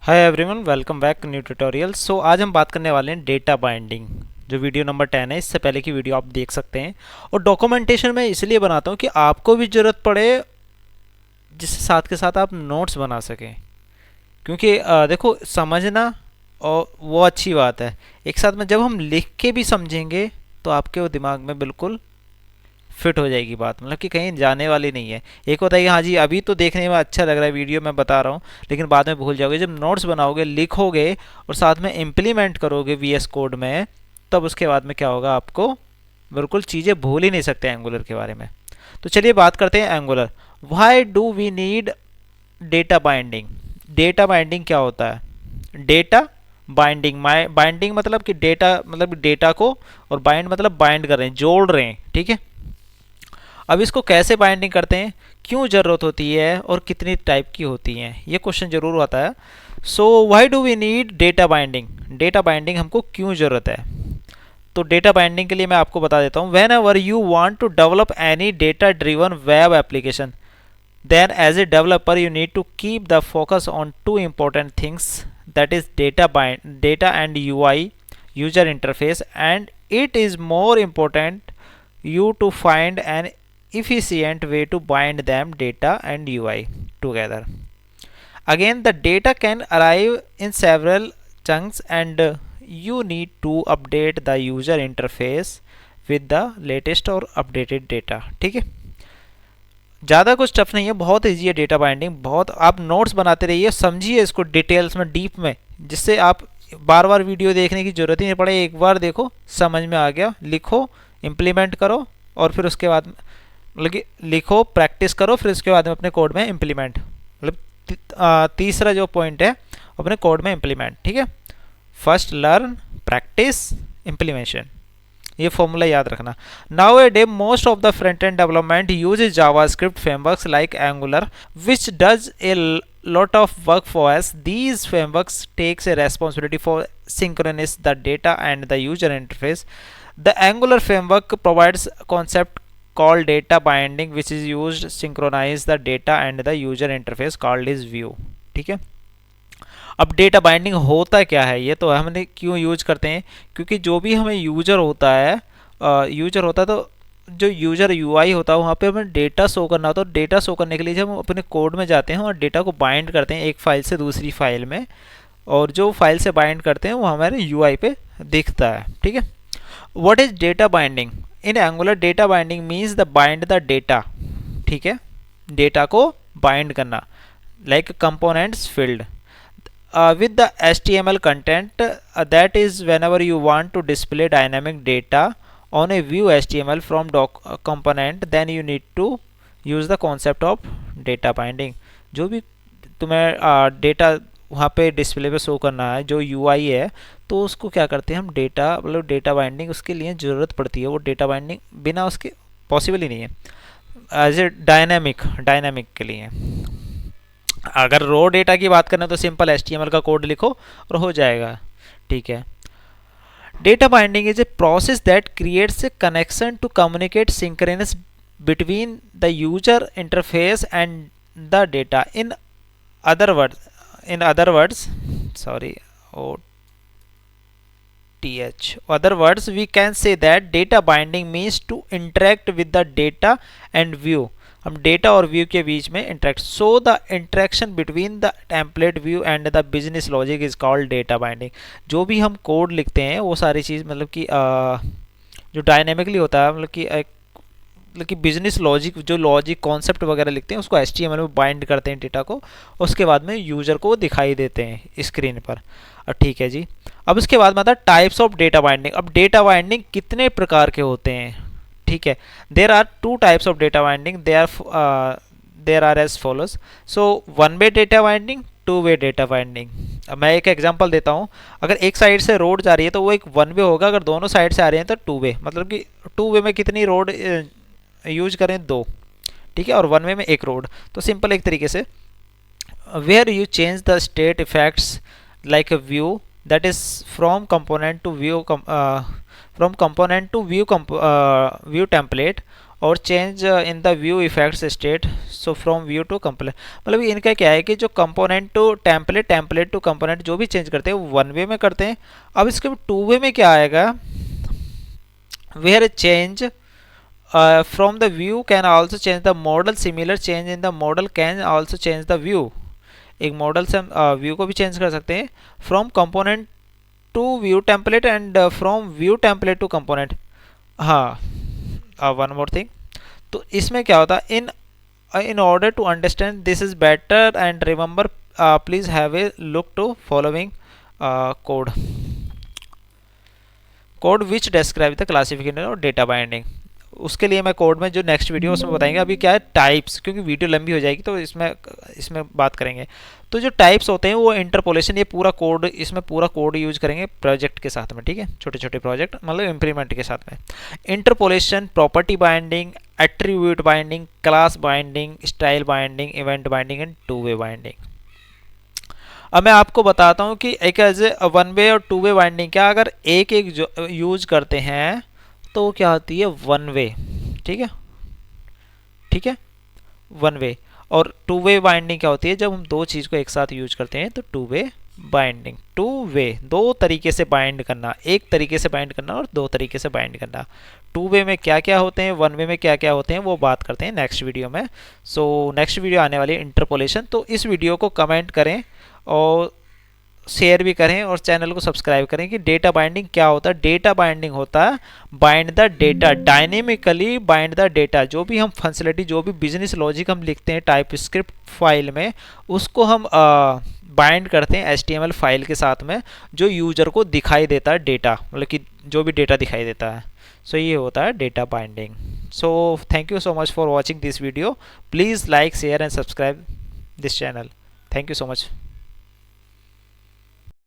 हाय everyone, welcome back new tutorial. So आज हम बात करने वाले हैं डेटा बाइंडिंग, जो वीडियो नंबर 10 है। इससे पहले की वीडियो आप देख सकते हैं। और डॉक्यूमेंटेशन मैं इसलिए बनाता हूँ कि आपको भी ज़रूरत पड़े, जिससे साथ के साथ आप नोट्स बना सकें। क्योंकि देखो, समझना और वो अच्छी बात है, एक साथ में जब हम लिख के भी समझेंगे तो आपके वो दिमाग में बिल्कुल फिट हो जाएगी बात, मतलब कि कहीं जाने वाली नहीं है। एक होता है कि हाँ जी, अभी तो देखने में अच्छा लग रहा है वीडियो में बता रहा हूँ, लेकिन बाद में भूल जाओगे। जब नोट्स बनाओगे, लिखोगे और साथ में इम्प्लीमेंट करोगे वीएस कोड में, तब उसके बाद में क्या होगा, आपको बिल्कुल चीज़ें भूल ही नहीं सकते एंगुलर के बारे में। तो चलिए बात करते हैं Angular. Why do we need data binding? Data binding क्या होता है? डेटा बाइंडिंग, बाइंडिंग मतलब कि डेटा, मतलब डेटा को, और बाइंड मतलब बाइंड कर रहे हैं, जोड़ रहे हैं, ठीक है। अब इसको कैसे बाइंडिंग करते हैं, क्यों ज़रूरत होती है और कितनी टाइप की होती हैं, ये क्वेश्चन ज़रूर आता है। So why do we need data binding? Data binding हमको क्यों ज़रूरत है? तो डेटा बाइंडिंग के लिए मैं आपको बता देता हूँ। Whenever you want to develop any data driven web application, then as a developer you need to keep the focus on two important things, that is data and UI, user interface. And it is more important you to find an efficient way to bind them, data and UI, together. Again, the data can arrive in several chunks, and you need to update the user interface with the latest or updated data, ठीक है। ज़्यादा कुछ tough नहीं है, बहुत easy है data binding. बहुत आप नोट्स बनाते रहिए, समझिए इसको डिटेल्स में, डीप में, जिससे आप बार बार वीडियो देखने की ज़रूरत ही नहीं पड़े। एक बार देखो, समझ में आ गया, लिखो, इम्प्लीमेंट करो, और फिर उसके बाद मतलब कि लिखो, प्रैक्टिस करो, फिर उसके बाद में अपने कोड में इम्प्लीमेंट, मतलब तीसरा जो पॉइंट है, अपने कोड में इम्प्लीमेंट, ठीक है। फर्स्ट लर्न, प्रैक्टिस, इम्प्लीमेशन, ये फॉर्मूला याद रखना। Nowadays most of the front end development uses JavaScript frameworks like Angular, which does a lot of work for us. These frameworks takes a responsibility for synchronize the data and the user interface. The Angular framework provides a concept called data binding, which is used to synchronize the data and the user interface called is view, ठीक है। अब data binding होता क्या है, ये तो हमने क्यों यूज करते हैं, क्योंकि जो भी हमें यूजर होता है, तो जो यूजर यूआई होता है, वहाँ पे हमें डेटा शो करना होता है। डेटा शो करने के लिए जब हम अपने कोड में जाते हैं और डेटा को बाइंड करते हैं एक फाइल से दूसरी फाइल में, और जो फाइल से बाइंड करते हैं वो हमारे यूआई पे दिखता है, ठीक है। What is data binding? In angular data binding means the bind the data, ठीक है, डेटा को बाइंड करना, like components field with the HTML content, that is whenever you want to display dynamic data on a view HTML from component, then you need to use the concept of data binding. जो भी तुम्हें data वहाँ पे display पे show करना है, जो UI है, तो उसको क्या करते हैं हम, डेटा, मतलब डेटा बाइंडिंग उसके लिए ज़रूरत पड़ती है। वो डेटा बाइंडिंग बिना उसके पॉसिबल ही नहीं है। एज ए डायनामिक के लिए, अगर रो डेटा की बात करें तो सिंपल HTML का कोड लिखो और हो जाएगा, ठीक है। Data binding is a process that creates a connection to communicate synchronous between the user interface and the data. In other words, sorry, other words, we can say that data binding means to interact with the data and view। हम data और view के बीच में interact, so the interaction between the template view and the business logic is called data binding. जो भी हम code लिखते हैं वो सारी चीज़, मतलब कि जो डायनेमिकली होता है, मतलब कि बिजनेस लॉजिक, जो लॉजिक कॉन्सेप्ट वगैरह लिखते हैं, उसको HTML में बाइंड करते हैं डेटा को, उसके बाद में यूजर को दिखाई देते हैं स्क्रीन पर, ठीक है जी। अब उसके बाद में आता है टाइप्स ऑफ डेटा बाइंडिंग। अब डेटा बाइंडिंग कितने प्रकार के होते हैं, ठीक है। There are two types of data binding, there are as follows. So one way data binding, two way data binding. अब मैं एक एग्जांपल देता हूँ। अगर एक साइड से रोड जा रही है तो वो एक वन वे होगा, अगर दोनों साइड से आ रहे हैं तो टू वे, मतलब कि टू वे में कितनी रोड यूज करें, दो, ठीक है, और वन वे में एक रोड। तो सिंपल एक तरीके से, where you change the state effects like a view, that is from component to view, view template और change in the view effects state, so from view to component, मतलब इनका क्या है कि जो component to template, template to component जो भी change करते हैं वो वन वे में करते हैं। अब इसके टू वे में क्या आएगा, where change from the view can also change the model, similar change in the model can also change the view, एक मॉडल से हम व्यू को भी चेंज कर सकते हैं। From component to view template and from view template to component. हाँ, one more thing, तो इसमें क्या होता है, in order to understand this is better and remember please have a look to following code which describe the classification और data binding. उसके लिए मैं कोड में जो नेक्स्ट वीडियो उसमें बताएंगे, अभी क्या है टाइप्स, क्योंकि वीडियो लंबी हो जाएगी तो इसमें बात करेंगे। तो जो टाइप्स होते हैं वो इंटरपोलेशन, ये पूरा कोड, इसमें पूरा कोड यूज करेंगे प्रोजेक्ट के साथ में, ठीक है, छोटे छोटे प्रोजेक्ट मतलब इंप्लीमेंट के साथ में। Interpolation, property binding, attribute binding, class binding, style binding, event binding and two way binding. अब मैं आपको बताता हूँ कि एक एज ए वन वे और टू वे बाइंडिंग क्या, अगर एक यूज करते हैं तो वो क्या होती है वन वे, ठीक है, ठीक है, वन वे। और टू वे बाइंडिंग क्या होती है, जब हम दो चीज़ को एक साथ यूज करते हैं तो टू वे बाइंडिंग। टू वे दो तरीके से बाइंड करना, एक तरीके से बाइंड करना और दो तरीके से बाइंड करना। टू वे में क्या क्या होते हैं, वन वे में क्या क्या होते हैं, वो बात करते हैं नेक्स्ट वीडियो में। सो नेक्स्ट वीडियो आने वाली है इंटरपोलेशन। तो इस वीडियो को कमेंट करें और शेयर भी करें और चैनल को सब्सक्राइब करें कि डेटा बाइंडिंग क्या होता है। डेटा बाइंडिंग होता है bind the data, dynamically bind the data. जो भी हम फंक्शनलिटी, जो भी बिजनेस लॉजिक हम लिखते हैं टाइप स्क्रिप्ट फाइल में, उसको हम बाइंड करते हैं HTML फाइल के साथ में, जो यूजर को दिखाई देता है डेटा, मतलब कि जो भी डेटा दिखाई देता है। सो ये होता है data binding. So thank you so much for watching this video. Please like, share and subscribe this channel. Thank you so much.